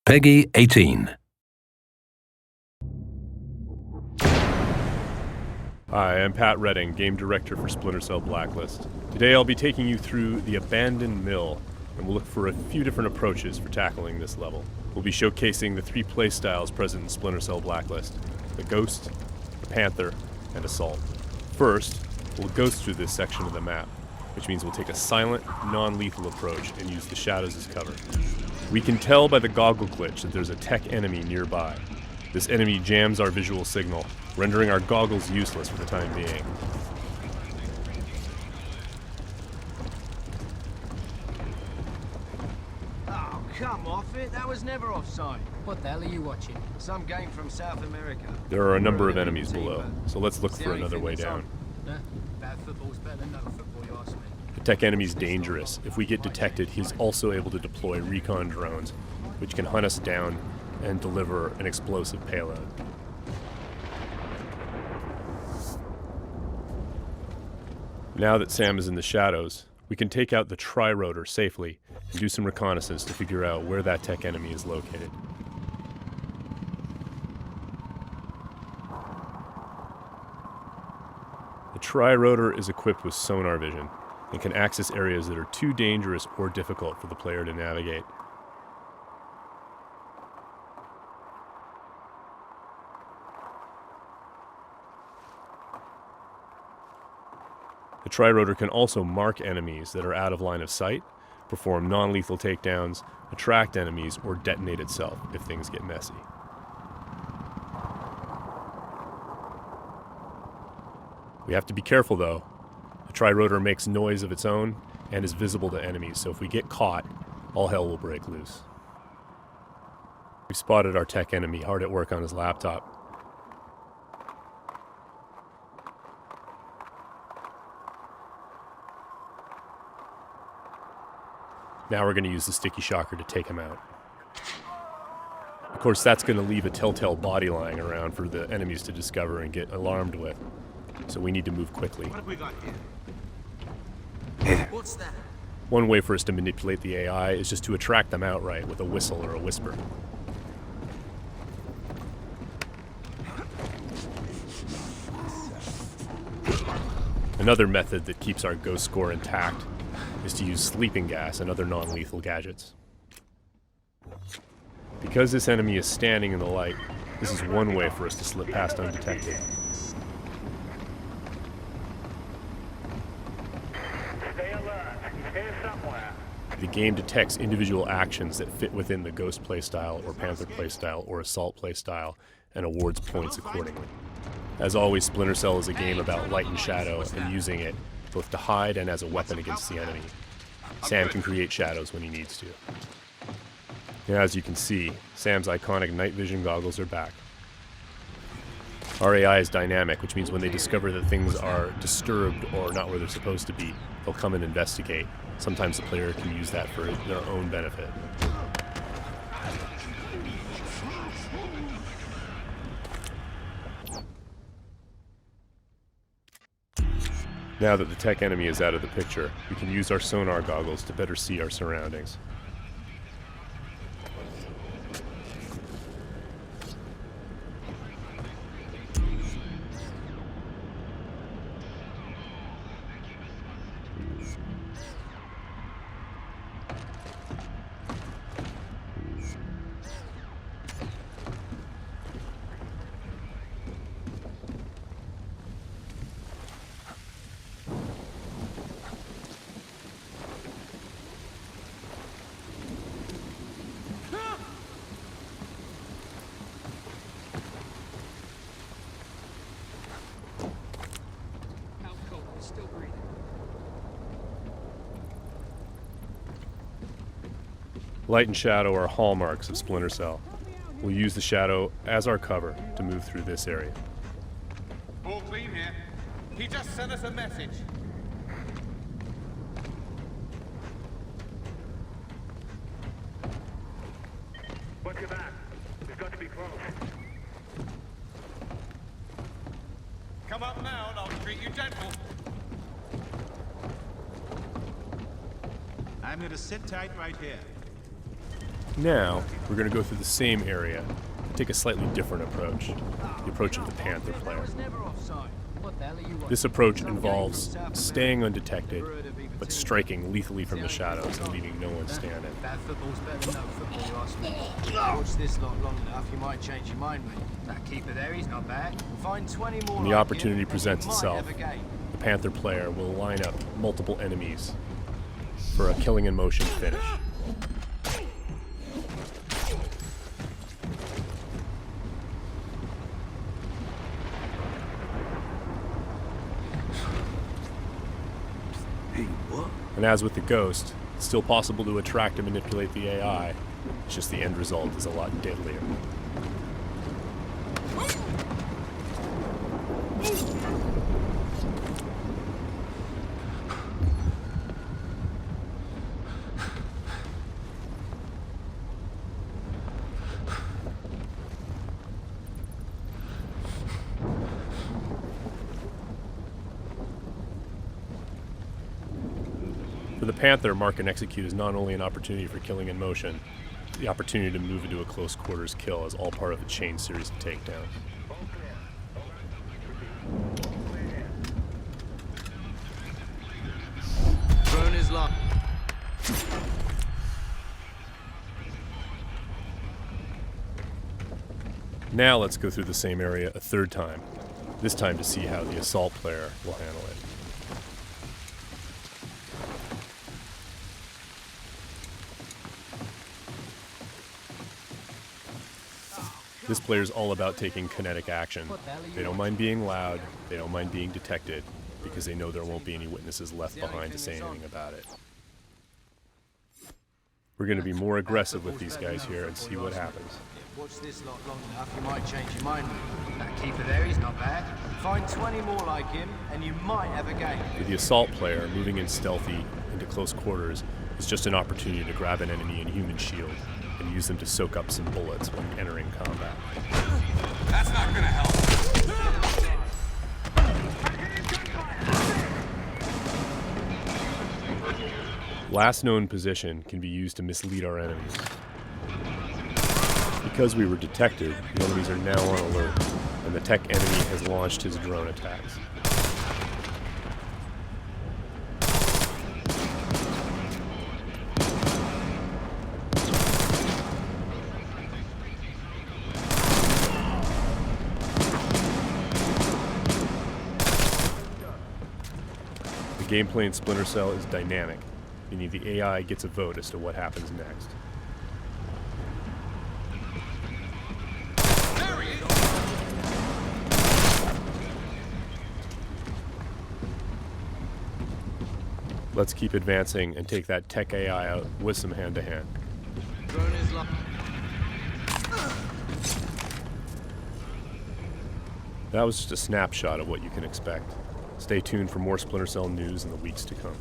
Peggy 18. Hi, I'm Pat Redding, Game Director for Splinter Cell Blacklist. Today I'll be taking you through the Abandoned Mill, and we'll look for a few different approaches for tackling this level. We'll be showcasing the three playstyles present in Splinter Cell Blacklist: the Ghost, the Panther, and Assault. First, we'll ghost through this section of the map, which means we'll take a silent, non-lethal approach and use the shadows as cover. We can tell by the goggle glitch that there's a tech enemy nearby. This enemy jams our visual signal, rendering our goggles useless for the time being. Oh, come off it. That was never offside. What the hell are you watching? Some game from South America. There are a number of enemies below, so let's look for another way down. Bad football's better than no football, you ask me. The tech enemy's dangerous. If we get detected, he's also able to deploy recon drones, which can hunt us down and deliver an explosive payload. Now that Sam is in the shadows, we can take out the tri-rotor safely and do some reconnaissance to figure out where that tech enemy is located. The tri-rotor is equipped with sonar vision and can access areas that are too dangerous or difficult for the player to navigate. The tri-rotor can also mark enemies that are out of line of sight, perform non-lethal takedowns, attract enemies, or detonate itself if things get messy. We have to be careful though. The tri-rotor makes noise of its own and is visible to enemies, so if we get caught, all hell will break loose. We've spotted our tech enemy hard at work on his laptop. Now we're going to use the sticky shocker to take him out. Of course, that's going to leave a telltale body lying around for the enemies to discover and get alarmed with. So we need to move quickly. What have we got here? What's that? One way for us to manipulate the AI is just to attract them outright with a whistle or a whisper. Another method that keeps our ghost score intact is to use sleeping gas and other non-lethal gadgets. Because this enemy is standing in the light, this is one way for us to slip past undetected. Stay alert. He's here somewhere. The game detects individual actions that fit within the Ghost playstyle or Panther playstyle or Assault playstyle and awards points accordingly. As always, Splinter Cell is a game about light and shadow and using it both to hide and as a weapon against the enemy. Sam can create shadows when he needs to. Now, as you can see, Sam's iconic night vision goggles are back. Our AI is dynamic, which means when they discover that things are disturbed or not where they're supposed to be, they'll come and investigate. Sometimes the player can use that for their own benefit. Now that the tech enemy is out of the picture, we can use our sonar goggles to better see our surroundings. Still breathing. Light and shadow are hallmarks of Splinter Cell. We'll use the shadow as our cover to move through this area. All clean here. He just sent us a message. Watch your back. We've got to be close. Come up now and I'll treat you gentle. I'm gonna sit tight right here. Now, we're going to go through the same area, but take a slightly different approach, the approach of the Panther player. was never offside. What the hell are you watching? This approach involves staying undetected, but striking lethally from the shadows and leaving no one standing. Bad football's better than no football, you ask me. Watch this lot long enough, you might change your mind, mate. That keeper there, he's not bad. Find 20 more When the like opportunity him, and presents you might itself, have a game. the Panther player will line up multiple enemies for a killing in motion finish. And as with the Ghost, it's still possible to attract and manipulate the AI. It's just the end result is a lot deadlier. For the Panther, mark and execute is not only an opportunity for killing in motion, the opportunity to move into a close quarters kill is all part of a chain series of takedowns. Drone is locked. Now let's go through the same area a third time, this time to see how the assault player will handle it. This player's all about taking kinetic action. They don't mind being loud, they don't mind being detected, because they know there won't be any witnesses left behind to say anything about it. We're going to be more aggressive with these guys here and see what happens. Watch this lot long enough, you might change your mind, mate. That keeper there, he's not bad. Find 20 more like him, and you might have a game. For the assault player, moving in stealthy into close quarters is just an opportunity to grab an enemy in human shield and use them to soak up some bullets when entering combat. That's not gonna help. Last known position can be used to mislead our enemies. Because we were detected, the enemies are now on alert, and the tech enemy has launched his drone attacks. The gameplay in Splinter Cell is dynamic, meaning the AI gets a vote as to what happens next. Let's keep advancing and take that tech AI out with some hand-to-hand. Drone is locked. That was just a snapshot of what you can expect. Stay tuned for more Splinter Cell news in the weeks to come.